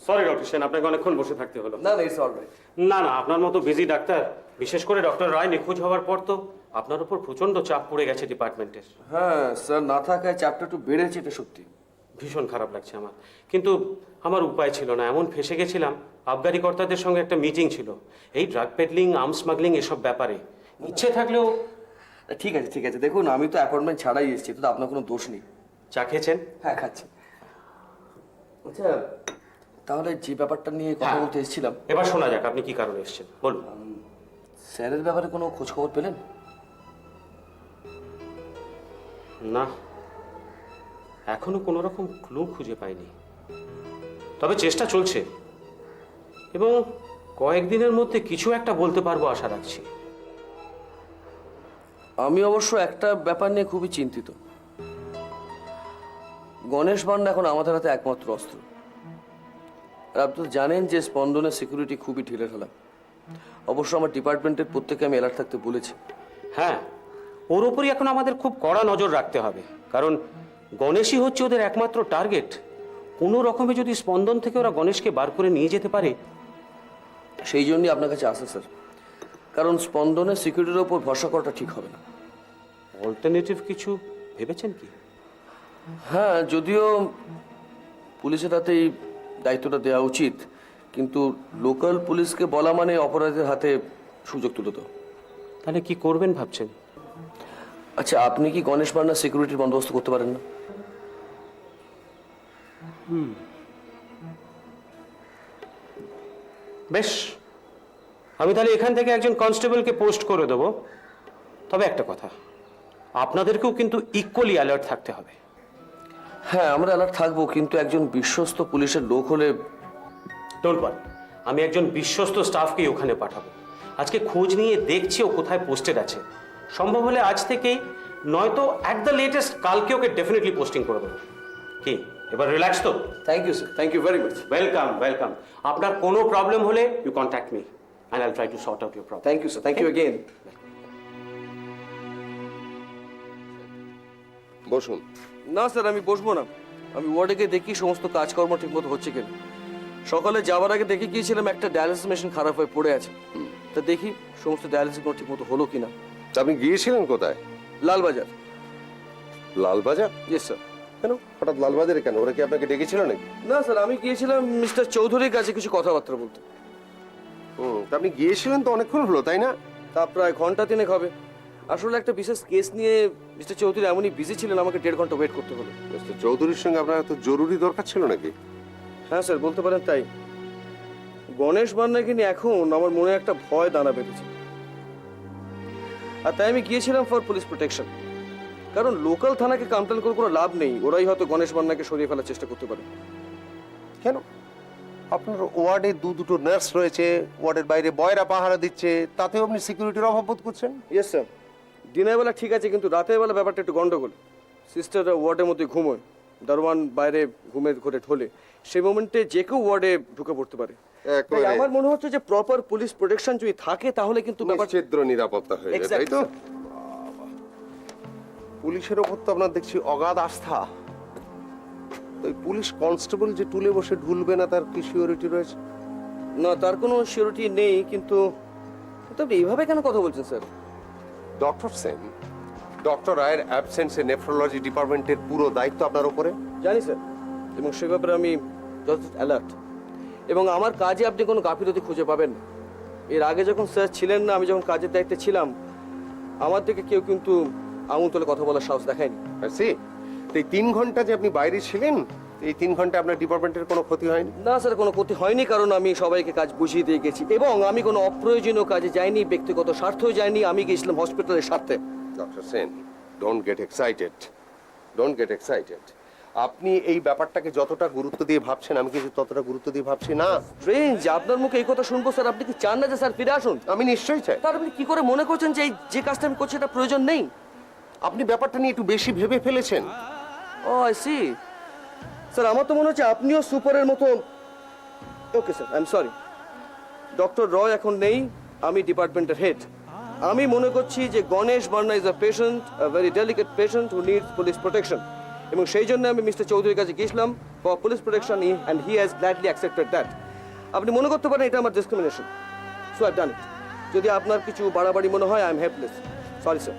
Sorry doctor Sen, আপনাকে অনেকক্ষণ বসে থাকতে হলো। না না, ইটস অলরাইট। না না, আপনার মতো বিজি ডাক্তার, বিশেষ করে ডক্টর রায় নিখোঁজ হওয়ার পর তো আপনার উপর প্রচন্ড চাপ পড়ে গেছে ডিপার্টমেন্টের। হ্যাঁ স্যার, না থাকায় চাপটা একটু বেড়েছে, এটা সত্যি। ভীষণ খারাপ লাগছে আমার, কিন্তু আমার উপায় ছিল না, এমন ফেসে গেছিলাম। আবগারি কর্তাদের সঙ্গে একটা মিটিং ছিল এই ড্রাগ পেডলিং, আর্মস স্মাগলিং এসব ব্যাপারে। ইচ্ছে থাকলেও। ঠিক আছে ঠিক আছে, দেখুন আমি তো অ্যাপয়েন্টমেন্ট ছাড়াই এসেছি, তো আপনার কোনো দোষ নেই। চা খেয়েছেন? হ্যাঁ খাচ্ছি। আচ্ছা, তাহলে যে ব্যাপারটা নিয়ে কথা বলতে এসেছিলাম, এবার শোনা যাক আপনি কি কারণে এসেছেন, বলুন। স্যারের ব্যাপারে কোনো খোঁজ খবর পেলেন? না, এখনো কোনো রকম ক্লু খুঁজে পাইনি, তবে চেষ্টা চলছে এবং কয়েকদিনের মধ্যে কিছু একটা বলতে পারবো আশা রাখছি। আমি অবশ্য একটা ব্যাপার নিয়ে খুবই চিন্তিত। গণেশ বান্না এখন আমাদের হাতে একমাত্র অস্ত্র। আর আপনি তো জানেন যে স্পন্দনের সিকিউরিটি খুবই ঢিলেঢালা। অবশ্য আমার ডিপার্টমেন্টের প্রত্যেকে আমি অ্যালার্ট থাকতে বলেছি। হ্যাঁ, ওর উপরই এখন আমাদের খুব কড়া নজর রাখতে হবে, কারণ গণেশই হচ্ছে ওদের একমাত্র টার্গেট। কোনো রকমে যদি স্পন্দন থেকে ওরা গণেশকে বার করে নিয়ে যেতে পারে। সেই জন্যই আপনার কাছে আসে স্যার, কারণ স্পন্দনের সিকিউরিটির ওপর ভরসা করাটা ঠিক হবে না। অল্টারনেটিভ কিছু ভেবেছেন কি? হ্যাঁ, যদিও পুলিশের হাতেই দায়িত্বটা দেওয়া উচিত, কিন্তু লোকাল পুলিশকে বলা মানে অপরাধীর হাতে সুযোগ তুলে দেওয়া। তাহলে কি করবেন ভাবছেন? আচ্ছা, আপনি কি গণেশ বান্নার সিকিউরিটির বন্দোবস্ত করতে পারেন না? বেশ, আমি তাহলে এখান থেকে একজন কনস্টেবলকে পোস্ট করে দেবো। তবে একটা কথা, আপনাদেরকেও কিন্তু ইকুয়ালি অ্যালার্ট থাকতে হবে। হ্যাঁ, আমরা অ্যালার্ট থাকবো, কিন্তু একজন বিশ্বস্ত পুলিশের লোক হলে। ডোন্ট ওয়ারি, আমি একজন বিশ্বস্ত স্টাফকেই ওখানে পাঠাবো। আজকে খোঁজ নিয়ে দেখছি ও কোথায় পোস্টেড আছে। সম্ভব হলে আজ থেকেই, নয়তো অ্যাট দ্য লেটেস্ট কালকে ওকে ডেফিনেটলি পোস্টিং করে দেবো। কি এবার রিল্যাক্স তো? Thank you sir, thank you very much. Welcome welcome. আপনার কোনো প্রবলেম হলে you contact me and I'll try to sort out your problem. Thank you sir, thank you again. বসুন। না স্যার, আমি বসবো না। আমি ওয়ার্ডে গিয়ে দেখি সমস্ত কাজকর্ম ঠিকমতো হচ্ছে কিনা। সকালে যাওয়ার আগে দেখে গিয়েছিলাম একটা ডায়ালিসিস মেশিন খারাপ হয়ে পড়ে আছে, তা দেখি সমস্ত ডায়ালিসিসগুলো ঠিকমতো হলো কিনা। তা আপনি গিয়েছিলেন কোথায়? লালবাজার। লালবাজার? Yes sir. কেন হঠাৎ লালবাজারে কেন? ওরা কি আপনাকে ডেকেছিল নাকি? না স্যার, আমি গিয়েছিলাম মিস্টার চৌধুরীর কাছে কিছু কথাবার্তা বলতে। তা আপনি গিয়েছিলেন তো অনেকক্ষণ হলো, তাই না? তা প্রায় ঘন্টা তিনেক হবে। আসলে একটা বিশেষ কেস নিয়ে মিস্টার চৌধুরী এমনই বিজি ছিলেন, আমাকে 1.5 ঘন্টা ওয়েট করতে হলো। মিস্টার চৌধুরীর সঙ্গে আপনার এত জরুরি দরকার ছিল নাকি? হ্যাঁ স্যার, বলতে পারেন তাই। গণেশ বান্নাকে নিয়ে এখন আমার মনে একটা ভয় দানা বেঁধেছে, আর তাই আমি গিয়েছিলাম ফর পুলিশ প্রোটেকশন। কারণ লোকাল থানাকে কমপ্লেন করে কোনো লাভ নেই, ওরাই হয়তো গণেশ বান্নাকে সরিয়ে ফেলার চেষ্টা করতে পারে। কেন? আপনার ওয়ার্ডে দুটো নার্স রয়েছে, ওয়ার্ডের বাইরে বয়রা পাহারা দিচ্ছে, তাতেও আপনি সিকিউরিটির অভাব বোধ করছেন? ইয়েস স্যার, দিনের বেলা ঠিক আছে, কিন্তু রাতের বেলা ব্যাপারটা একটু গন্ডগোল। সিস্টাররা ওয়ার্ডের মধ্যে ঘুমোয়, দারোয়ান বাইরে ঘুমের ঘরে ঢোলে, সেই মোমেন্টে যে কেউ ওয়ার্ডে ঢুকে পড়তে পারে। তাই আমার মনে হচ্ছে যে প্রপার পুলিশ প্রোটেকশন যদি থাকে তাহলে কিন্তু ব্যাপার ছিদ্র নিরাপত্তা হয়ে যায়, তাই তো? পুলিশের ওপর তো আপনার দেখছি অগাধ আস্থা। ওই পুলিশ কনস্টেবল যে টুলে বসে ঢুলবে না, তার কি সিওরিটি রয়েছে? না, তার কোনো সিওরিটি নেই, কিন্তু আপনি এইভাবে কেন কথা বলছেন স্যার? ডক্টর সেন, ডক্টর রায়ের অ্যাবসেন্সে নেফ্রোলজি ডিপার্টমেন্টের পুরো দায়িত্ব আপনার উপরে। জানি স্যার, এবং সে ব্যাপারে আমি যথেষ্ট অ্যালার্ট, এবং আমার কাজে আপনি কোনো গাফিলতি খুঁজে পাবেন না। এর আগে যখন স্যার ছিলেন না, আমি যখন কাজের দায়িত্বে ছিলাম, আমার দিকে কেউ কিন্তু আঙুল তুলে কথা বলার সাহস দেখায়নি। এই 3 ঘন্টা যে আপনি বাইরে ছিলেন, এই 3 ঘন্টা আপনার ডিপার্টমেন্টের কোনো ক্ষতি হয়নি? না স্যার, কোনো ক্ষতি হয়নি, কারণ আমি সবাইকে কাজ বুঝিয়ে দিয়ে গেছি, এবং আমি কোনো অপ্রয়োজনীয় কাজে যাইনি, ব্যক্তিগত স্বার্থেও যাইনি। আমি গেছিলাম হসপিটালের স্বার্থে। Doctor Sen, don't get excited, don't get excited. আপনি এই ব্যাপারটাকে যতটা গুরুত্ব দিয়ে ভাবছেন, আমি কিন্তু ততটা গুরুত্ব দিয়ে ভাবছি না। স্ট্রেঞ্জ, আপনার মুখে এই কথা শুনবো স্যার। আপনি কি চান না যে স্যার ফিরে আসুন? আমি নিশ্চয়ই চাই। তার আপনি কি করে মনে করছেন যে যে কাজটা আমি করছি এটা প্রয়োজন নেই? আপনি ব্যাপারটা নিয়ে একটু বেশি ভেবে ফেলেছেন। ও আই সি। স্যার, আমার তো মনে হচ্ছে আপনিও সুপারের মতো। Okay sir, I am sorry. Doctor Roy এখন নেই, আমি ডিপার্টমেন্টের হেড। আমি মনে করছি যে গণেশ বান্না is a patient, a very delicate patient who needs police protection, এবং সেই জন্য আমি মিস্টার চৌধুরীর কাছে গিয়েছিলাম for police protection and he has gladly accepted that. আপনি মনে করতে পারেন এটা আমার ডিসক্রিমিনেশন, সো আই ডান ইট। যদি আপনার কিছু বাড়াবাড়ি মনে হয়, I am helpless, sorry sir.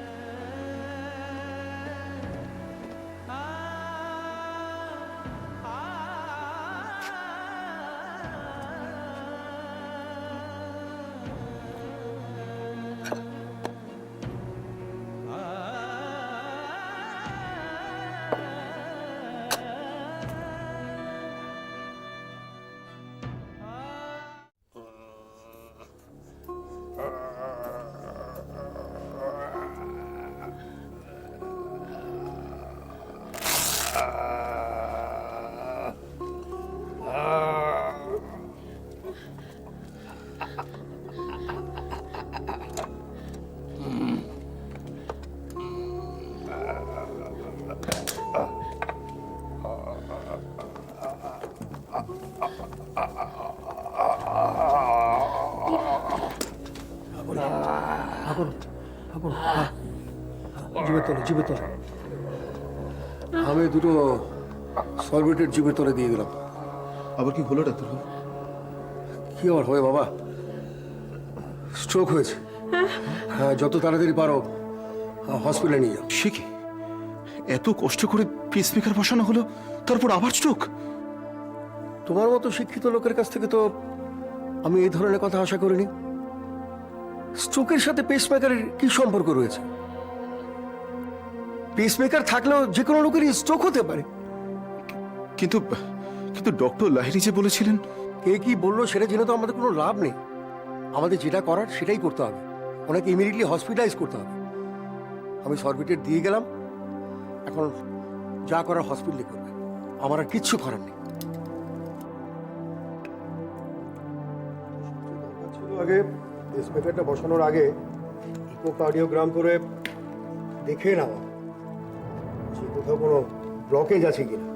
জিভে তলে আমি দুটো সরবেটের জিভে তলে দিয়ে দিলাম। আবার কি হলো ডাক্তারবাবু? কি আবার হবে বাবা, স্ট্রোক হয়েছে। হ্যাঁ, যত তাড়াতাড়ি পারো হসপিটালে নিয়ে যাও। সে কি, এত কষ্ট করে পেসমেকার বসানো হলো, তারপর আবার স্ট্রোক? তোমার মতো শিক্ষিত লোকের কাছ থেকে তো আমি এই ধরনের কথা আশা করিনি। স্ট্রোকের সাথে পেসমেকারের কি সম্পর্ক রয়েছে? পেসমেকার থাকলেও যে কোনো লোকেরই স্ট্রোক হতে পারে। কিন্তু কিন্তু ডক্টর লাহিড়ী যে বলেছিলেন। কে কি বললো সেটা জেনে তো আমাদের কোনো লাভ নেই। আমাদের যেটা করার সেটাই করতে হবে। ওনাকে ইমিডিয়েটলি হসপিটালাইজ করতে হবে। আমি সরবিটেট দিয়ে গেলাম, এখন যা করার হসপিটালে করবে, আমার আর কিচ্ছু করার নেই। আগে পেসমেকারটা বসানোর আগে ইকোকার্ডিওগ্রাম করে দেখে নেওয়া যে কোথাও কোনো ব্লকেজ আছে কিনা।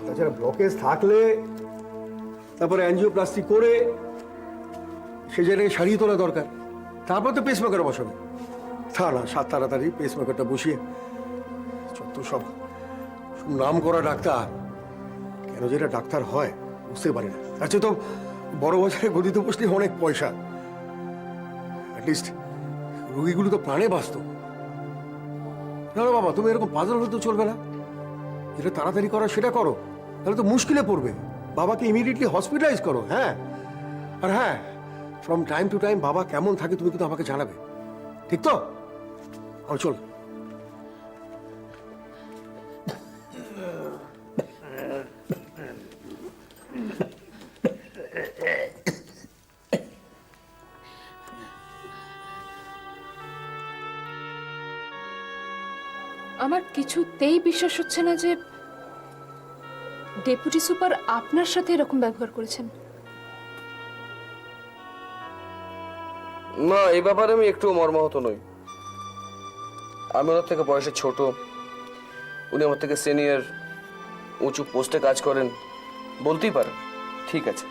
তাছাড়া ব্লকেজ থাকলে তারপরে অ্যাঞ্জিওপ্লাস্টি করে সে জায়গায় সারিয়ে তোলা দরকার, তারপর তো পেসমেকার বসাবে। তা না, তাড়াতাড়ি পেসমেকারটা বসিয়ে যত সব নাম করা ডাক্তার, কেন যেটা ডাক্তার হয় বুঝতে পারি না। আচ্ছা, তো বড় বাজারে গদিতে বসলে অনেক পয়সা, অ্যাটলিস্ট রোগীগুলো তো প্রাণে বাঁচত। না না বাবা, তুমি এরকম পাগল হলে তো চলবে না। যেটা তাড়াতাড়ি করো সেটা করো, তাহলে তো মুশকিলে পড়বে। বাবাকে ইমিডিয়েটলি হসপিটালাইজ করো। হ্যাঁ, আর হ্যাঁ, ফ্রম টাইম টু টাইম বাবা কেমন থাকে তুমি কিন্তু আমাকে জানাবে, ঠিক তো? চল। আমার কিছুতেই বিশ্বাস হচ্ছে না যে ডেপুটি সুপার আপনার সাথে এরকম ব্যবহার করেছেন। না, এই ব্যাপারে আমি একটু মর্মাহত নই। আমি ওনার থেকে বয়সে ছোট, উনি আমার থেকে সিনিয়র, উঁচু পোস্টে কাজ করেন, বলতেই পারেন, ঠিক আছে।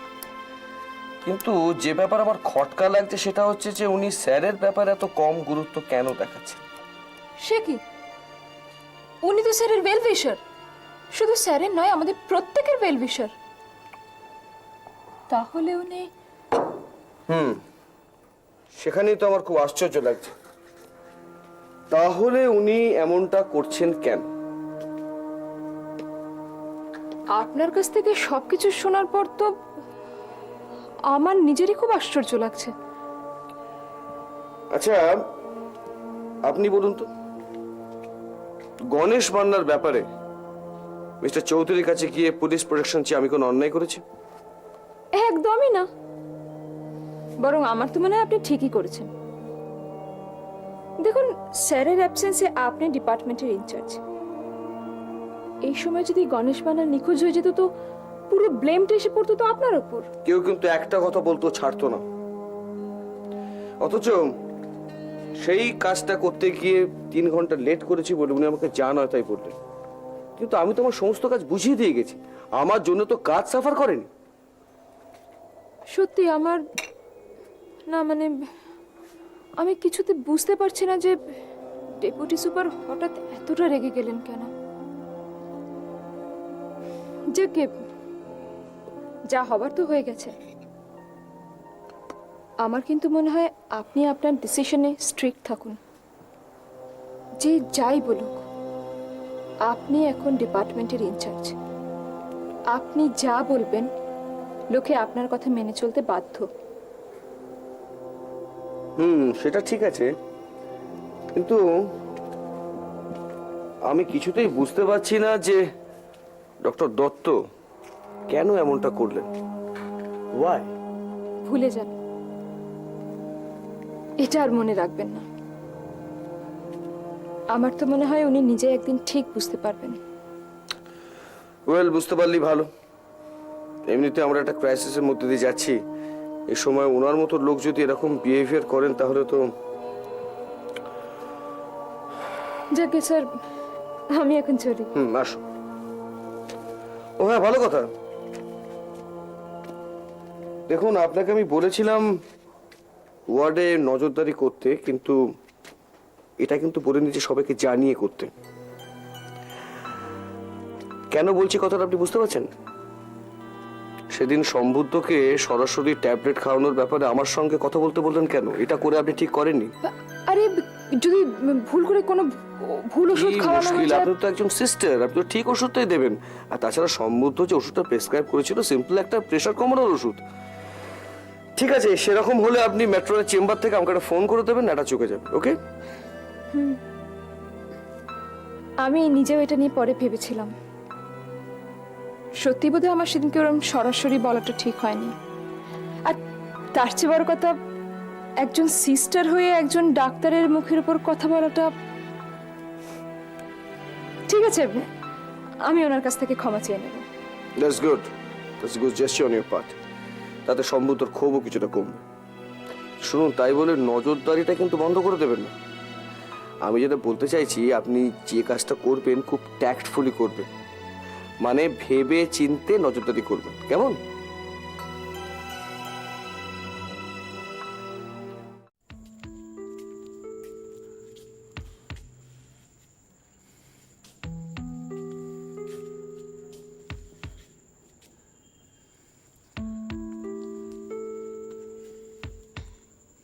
কিন্তু যে ব্যাপার আমার খটকা লাগছে সেটা হচ্ছে যে উনি স্যারের ব্যাপারে এত কম গুরুত্ব কেন দেখাচ্ছেন। সে কি, উনি তো স্যারের ওয়েল উইশার, শুধু স্যারের নয় আমাদের প্রত্যেকের ওয়েল উইশার। তাহলে উনি সেখানেই তো আমার খুব আশ্চর্য লাগছে। তাহলে উনি এমনটা করছেন কেন? আপনার কাছ থেকে সবকিছু শোনার পর তো আমার নিজেরই খুব আশ্চর্য লাগছে। আচ্ছা, আপনি বলুন তো, গণেশ মান্নার ব্যাপারে মিস্টার চৌধুরীর কাছে গিয়ে পুলিশ প্রোটেকশন চেয়ে আমি কোনো অন্যায় করেছি? একদমই না, বরং আমার তো মনে হয় আপনি ঠিকই করেছেন। দেখুন, স্যারের অ্যাবসেন্সে আপনি ডিপার্টমেন্টের ইনচার্জ। এই সময় যদি গণেশ মান্না নিখোঁজ হয়ে যেত তো পুরো ব্লেমটা এসে পড়তো তো আপনার উপর। কেউ কিন্তু একটা কথা বলতো ছাড়তো না, অথচ সেই কাজটা করতে গিয়ে 3 ঘন্টা লেট করেছি বলে উনি আমাকে যা নয় তাই বললেন। কিন্তু আমি তো আমার সমস্ত কাজ বুঝিয়ে দিয়ে গেছি, আমার জন্য তো কাজ সাফার করেনি। সত্যি আমার না, মানে আমি কিছুতে বুঝতে পারছি না যে ডেপুটি সুপার হঠাৎ এতটা রেগে গেলেন কেন। যাকে যা হবার তো হয়ে গেছে। আমার কিন্তু মনে হয় আপনি আপনার ডিসিশনে স্ট্রিক্ট থাকুন। যে যাই বলুক, আপনি এখন ডিপার্টমেন্টের ইনচার্জ। আপনি যা বলবেন লোকে আপনার কথা মেনে চলতে বাধ্য। সেটা ঠিক আছে, কিন্তু আমি কিছুতেই বুঝতে পারছি না যে ডক্টর দত্ত কেন এমনটা করলেন। ওয়াই? ভুলে যান, এটা আর মনে রাখবেন না। আমার তো মনে হয় উনি নিজে একদিন ঠিক বুঝতে পারবেন। ওয়েল, বুঝতে পারলি ভালো। এমনিতে আমরা একটা ক্রাইসিসের মধ্যে দিয়ে যাচ্ছি, এই সময় ওনার মতো লোক যদি এরকম বিহেভিয়ার করেন তাহলে তো। যাকে স্যার, আমি এখন চলি। আসো। ও হ্যাঁ, ভালো কথা। দেখুন, আপনাকে আমি বলেছিলাম ওয়ার্ডে নজরদারি করতে, কিন্তু এটা কিন্তু বলে নিচ্ছে সবাইকে জানিয়ে করতে। কেন বলছি কথাটা আপনি বুঝতে পারছেন? সেদিন সম্বুদ্ধকে সরাসরি ট্যাবলেট খাওয়ানোর ব্যাপারে আমার সঙ্গে কথা বলতে বললেন কেন? এটা করে আপনি ঠিক করেননি। আরে যদি ভুল করে কোনো ভুল ওষুধ কি খাওয়ানো মুশকিল? হয়ে যায়। আপনি তো একজন সিস্টার, আপনি তো ঠিক ওষুধটাই দেবেন। আর তাছাড়া সম্বুদ্ধ যে ওষুধটা প্রেসক্রাইব করেছিল সিম্পল একটা প্রেশার কমানোর ওষুধ। ঠিক আছে, সেরকম হলে আপনি মেট্রোর চেম্বার থেকে আমাকে একটা ফোন করে দেবেন, এটা চুকে যাবে। ওকে? আমি নিজেও এটা নিয়ে পরে ভেবেছিলাম। সত্যি বোধহয় আমার সেদিনকে ওরকম সরাসরি বলাটা ঠিক হয়নি। আর তার চেয়ে বড় কথা, একজন সিস্টার হয়ে একজন ডাক্তারের মুখের উপর কথা বলাটা। ঠিক আছে, আমি ওনার কাছ থেকে ক্ষমা চেয়ে নেব। That's good, that's good gesture on your part. তাতে সম্বুদ্ধর ক্ষোভও কিছুটা কমবে। শুনুন, তাই বলে নজরদারিটা কিন্তু বন্ধ করে দেবেন না। আমি যেটা বলতে চাইছি, আপনি যে কাজটা করবেন খুব ট্যাক্টফুলি করবেন, মানে ভেবে চিন্তে নজরদারি করবেন, কেমন?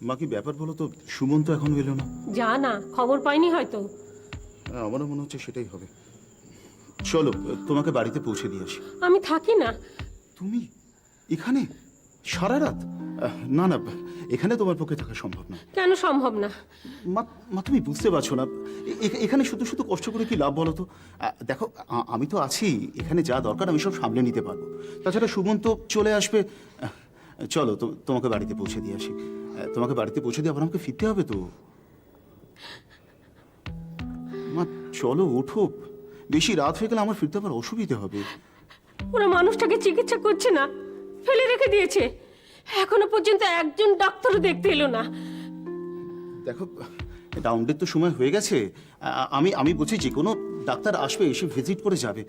মা, কি ব্যাপার বলো তো? সুমন তো এখনো এলো না। যা না, খবর পাইনি হয়তো। আমারও মনে হচ্ছে সেটাই হবে। চলো, তোমাকে বাড়িতে পৌঁছে দিয়ে আসি। আমি থাকি না। তুমি এখানে সারা রাত? না না, এখানে তোমার পক্ষে থাকা সম্ভব না। কেন সম্ভব না? মা, তুমি বুঝতে পারছো না, এখানে শুধু শুধু কষ্ট করে কি লাভ বলো তো? দেখো, আমি তো আছি এখানে, যা দরকার আমি সব সামলে নিতে পারবো। তাছাড়া সুমন তো চলে আসবে। চলো, তোমাকে বাড়িতে পৌঁছে দিয়ে আসি। তোমাকে বাড়িতে পৌঁছে দিয়ে আবার আমাকে ফিরতে হবে তো। মা চলো, ওঠো। বেশি রাত হয়ে গেলে আমার ফিরতে আবার অসুবিধে হবে। ওরা মানুষটাকে চিকিৎসা করছে না, ফেলে রেখে দিয়েছে। এখনো পর্যন্ত একজন ডাক্তারও দেখতে এলো না। দেখো, রাউন্ডের তো সময় হয়ে গেছে। আমি বলছি যে কোনো ডাক্তার আসবে, এসে ভিজিট করে যাবে।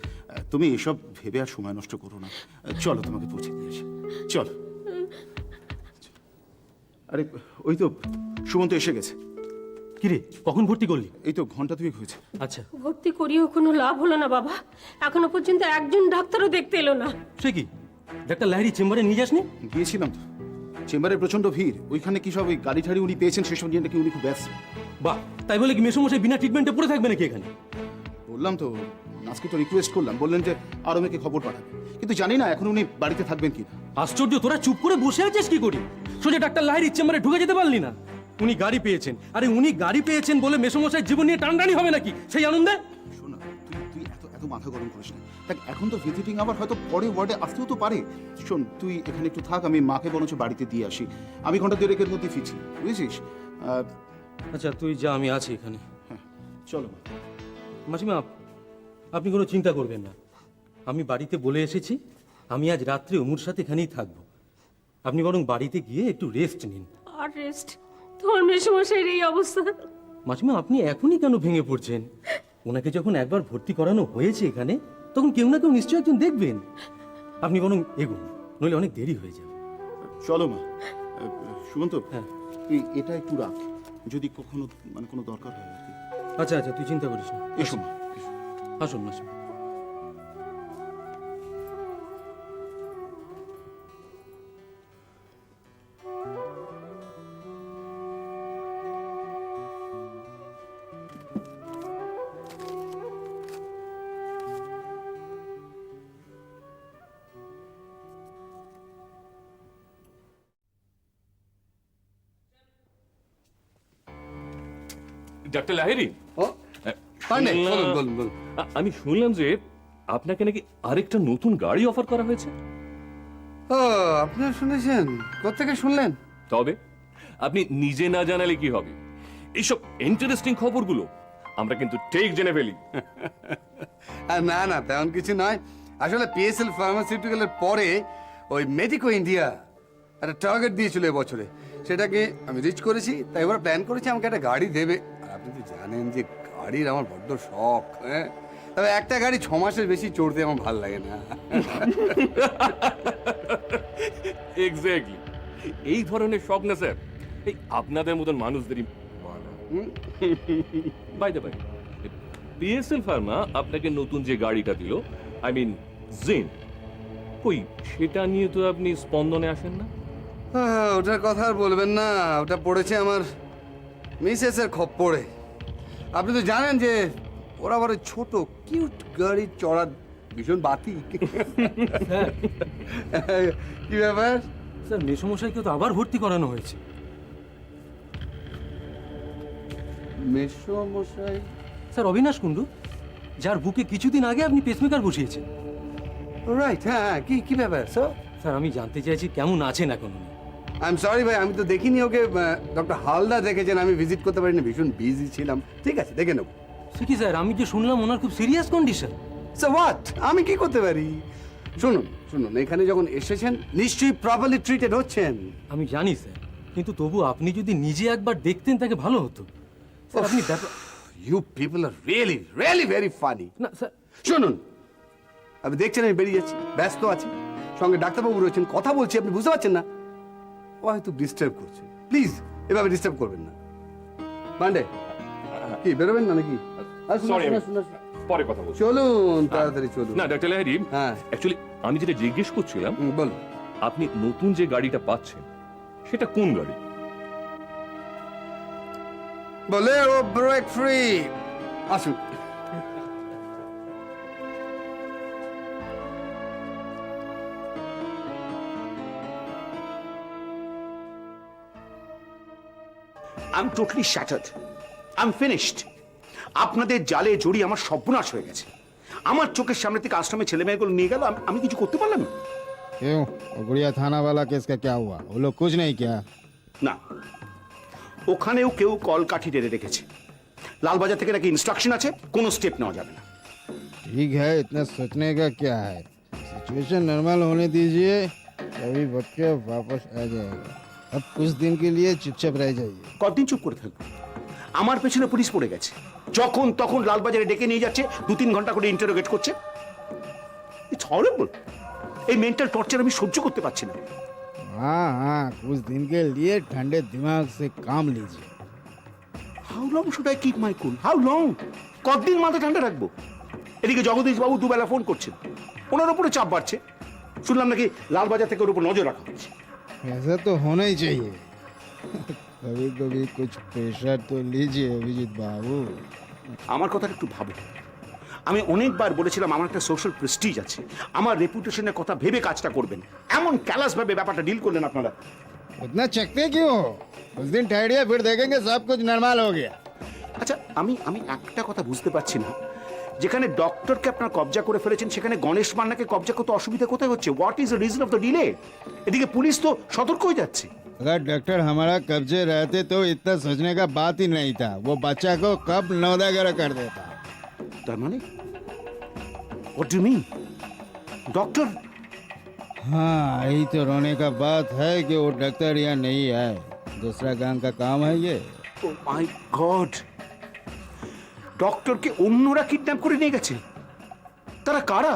তুমি এসব ভেবে আর সময় নষ্ট করো না। চলো, তোমাকে পৌঁছে দিয়ে আসি। চল। আরে ওই তো সুমন্ত এসে গেছে। কিরে, কখন ভর্তি করলি? এই তো ঘন্টা দুয়েক হয়েছে। আচ্ছা, ভর্তি করিয়েও কোনো লাভ হলো না বাবা। এখনো পর্যন্ত একজন ডাক্তারও দেখতে এলো না। সে কি, ডাক্তার লাহিড়ী চেম্বারে নিয়ে যাসনি? গিয়েছিলাম তো, চেম্বারে প্রচন্ড ভিড়। ওইখানে কি সব ওই গাড়ি ঠাড়ি উনি পেয়েছেন, সেসব নিয়ে নাকি উনি খুব ব্যস্ত। বাহ, তাই বলে কি মেসোমশাই বিনা ট্রিটমেন্টে পড়ে থাকবে নাকি এখানে? বললাম তো, আজকে তো রিকোয়েস্ট করলাম, বললেন যে আরো মেয়েকে খবর পাঠাবে, কিন্তু জানি না এখন উনি বাড়িতে থাকবেন কি। আশ্চর্য, তোরা চুপ করে বসে আছিস কি করি? সোজা ডাক্তার লাহিড়ীর চেম্বারে ঢুকে যেতে পারলি না? উনি গাড়ি পেয়েছেন, আরে উনি গাড়ি পেয়েছেন বলে মেসোমশাই জীবন নিয়ে টানটানি হবে নাকি সেই আনন্দে? শোন না, তুই এত মাথা গরম করিস না। দেখ, এখন তো ভিজিটিং আবার হয়তো পরে ওয়ার্ডে আসতেও তো পারে। শোন, তুই এখানে একটু থাক, আমি মাকে বরঞ্চ বাড়িতে দিয়ে আসি। আমি ঘন্টা দেড়েকের মধ্যে ফিরছি, বুঝেছিস? আচ্ছা, তুই যা, আমি আছি এখানে। হ্যাঁ, চলো। মাসিমা, আপনি কোনো চিন্তা করবেন না। আমি বাড়িতে বলে এসেছি আমি আজ রাত্রে অমুর সাথে এখানেই থাকবো। আপনি বরং বাড়িতে গিয়ে একটু রেস্ট নিন। আর রেস্ট? তোমার মেসোমশাইয়ের এই অবস্থা। মাসিমা, আপনি এখনই কেন ভেঙে পড়ছেন? ওনাকে যখন একবার ভর্তি করানো হয়েছে এখানে, তখন কেউ না কেউ নিশ্চয়ই একজন দেখবেন। আপনি বরং এগুন, নইলে অনেক দেরি হয়ে যাবে। চলো মা। সুমন্ত, হ্যাঁ। তুই এটা একটু রাখ, যদি কখনো মানে কোনো দরকার হয় আর কি। আচ্ছা আচ্ছা, তুই চিন্তা করিস না। এসো মা, এসো। আসুন মাসিমা। ডাক্তার লাহিড়ী, ও পান্ডে বলুন বলুন বলুন। আমি শুনলাম যে আপনাকে নাকি আরেকটা নতুন গাড়ি অফার করা হয়েছে। ও আপনারা শুনেছেন? কোত্থেকে শুনলেন? তবে আপনি নিজে না জানালে কি হবে, এইসব ইন্টারেস্টিং খবরগুলো আমরা কিন্তু ঠিক জেনে ফেলি। না না তেমন কিছু নয়। আসলে পিএসএল ফার্মাসিউটিক্যালের পরে ওই মেডিকো ইন্ডিয়া একটা টার্গেট দিয়েছিল এবছরে, সেটাকে আমি রিচ করেছি। তাই এবার প্ল্যান করেছি আমাকে একটা গাড়ি দেবে। আর আপনি তো জানেন যে গাড়ির আমার বড্ড শখ। হ্যাঁ, তবে একটা গাড়ি 6 মাসের বেশি চড়তে আমার ভালো লাগে না। এক্স্যাক্টলি, এই ধরনের শখ না স্যার এই আপনাদের মতন মানুষদেরই। By the way, PSL pharma আপনাকে নতুন যে গাড়িটা দিল, আই মিন জিন, কই সেটা নিয়ে তো আপনি স্পন্দনে আসেন না। ওটার কথা আর বলবেন না, ওটা পড়েছে আমার মিসেসের খপ্পরে। আপনি তো জানেন যে ওরা আবার ওই ছোট কিউট গাড়ি চড়ার ভীষণ বাতি। কি ব্যাপার? স্যার মেসমশাইকে তো আবার ভর্তি করানো হয়েছে। মেশো মশাই? স্যার অবিনাশ কুণ্ডু, যার বুকে কিছুদিন আগে আপনি পেসমেকার বসিয়েছেন। রাইট, হ্যাঁ। কি কি ব্যাপার স্যার? স্যার আমি জানতে চাইছি কেমন আছেন এখন উনি? আই এম সরি ভাই, আমি তো দেখিনি ওকে। ডক্টর হালদার দেখেছেন, আমি ভিজিট করতে পারিনি, ভীষণ বিজি ছিলাম। ঠিক আছে, দেখে নেবো। সে কি স্যার, আমি যে শুনলাম ওনার খুব সিরিয়াস কন্ডিশন। সো হোয়াট, আমি কি করতে পারি? শুনুন শুনুন, এখানে যখন এসেছেন নিশ্চয়ই প্রপারলি ট্রিটেড হচ্ছেন। আমি জানি স্যার, কিন্তু তবু আপনি যদি নিজে একবার দেখতেন তাকে ভালো হতো। স্যার আপনি you people are really really very funny. না স্যার, শুনুন, আপনি দেখছেন আমি বেরিয়ে যাচ্ছি, ব্যস্ত আছি, সঙ্গে ডাক্তারবাবু রয়েছেন, কথা বলছি, আপনি বুঝতে পারছেন না? ও হয়তো ডিস্টার্ব করছে। প্লিজ এভাবে ডিস্টার্ব করবেন না। পান্ডে, কি বেরোবেন না নাকি? আসুন, Sorry, আসুন, আমি- আসুন, আসুন। পরে কথা বলছি। চলুন তাড়াতাড়ি চলুন। না ডাক্তার লাহিড়ী, হ্যাঁ। অ্যাকচুয়ালি আমি যেটা জিজ্ঞেস করছিলাম, বলুন। আপনি নতুন যে গাড়িটা পাচ্ছেন সেটা কোন গাড়ি? Bolero break free. আসুন। I'm totally shattered. I'm finished. আপনাদের জালে জড়িয়ে আমার সর্বনাশ হয়ে গেছে। আমার চোখের সামনে থেকে আশ্রমে ছেলে মেয়েগুলো নিয়ে গেল, আমি কিছু করতে পারলাম না। क्यों वो गुड़िया थाना वाला केस का क्या हुआ? वो लोग कुछ नहीं किया? না, ওখানেও কেউ কল কাঠি টেনে রেখেছে। লালবাজার থেকে নাকি ইনস্ট্রাকশন আছে, কোনো স্টেপ নেওয়া যাবে না। ठीक है, इतना सोचने का क्या है? सिचुएशन नॉर्मल होने दीजिए, तभी बच के वापस आ जाएगा। अब कुछ दिन के लिए चुपचाप रह जाइए। কতদিন চুপ করে থাকবো? আমার পেছনে পুলিশ পড়ে গেছে, যখন তখন লালবাজারে ডেকে নিয়ে যাচ্ছে, 2-3 ঘন্টা করে ইন্টারোগেট করছে। ইটস হরিবল। এই মেন্টাল টর্চার আমি সহ্য করতে পারছি না। हाँ हाँ, कुछ दिन के लिए ठंडे दिमाग से काम लीजिए। How long should I keep my cool? How long? কতদিন মাথা ঠান্ডা রাখবো? এদিকে জগদীশ বাবু দুবেলা ফোন করছেন, ওনার উপরে চাপ বাড়ছে। শুনলাম নাকি লালবাজার থেকে ওর উপর নজর রাখা হচ্ছে। ऐसा तो होना ही चाहिए। कभी कभी कुछ प्रेशर तो लीजिए अभिजीत बाबू। আমার কথা একটু ভাবো। আমি অনেকবার বলেছিলাম আমার একটা সোশ্যাল প্রেস্টিজ আছে, আমার রেপুটেশনের কথা ভেবে কাজটা করবেন। এমন ক্যালাস ভাবে ব্যাপারটা ডিল করলেন আপনারা। इतना चकते क्यों हो? कुछ दिन ठहरिए, फिर देखेंगे सब कुछ नॉर्मल हो गया। আচ্ছা, আমি একটা কথা বুঝতে পারছি না, যেখানে ডক্টরকে আপনার কবজা করে ফেলেছেন সেখানে গণেশ মান্নাকে কবজা করতে অসুবিধা কোথায় হচ্ছে? What is the reason of the delay? এদিকে পুলিশ তো সতর্ক হয়ে যাচ্ছে। अगर डॉक्टर हमारा कब्जे रहते तो इतना सोचने का बात ही नहीं था। वो बच्चा को कब नौदागर कर देता। তার মানে what do you mean? Doctor? हाँ, यही तो रोने का बात है कि वो डॉक्टर यहाँ नहीं है। दूसरा गांव का काम है ये। ও মাই গড, ডক্টরকে অন্যরা কিডন্যাপ করে নিয়ে গেছে। তারা কারা?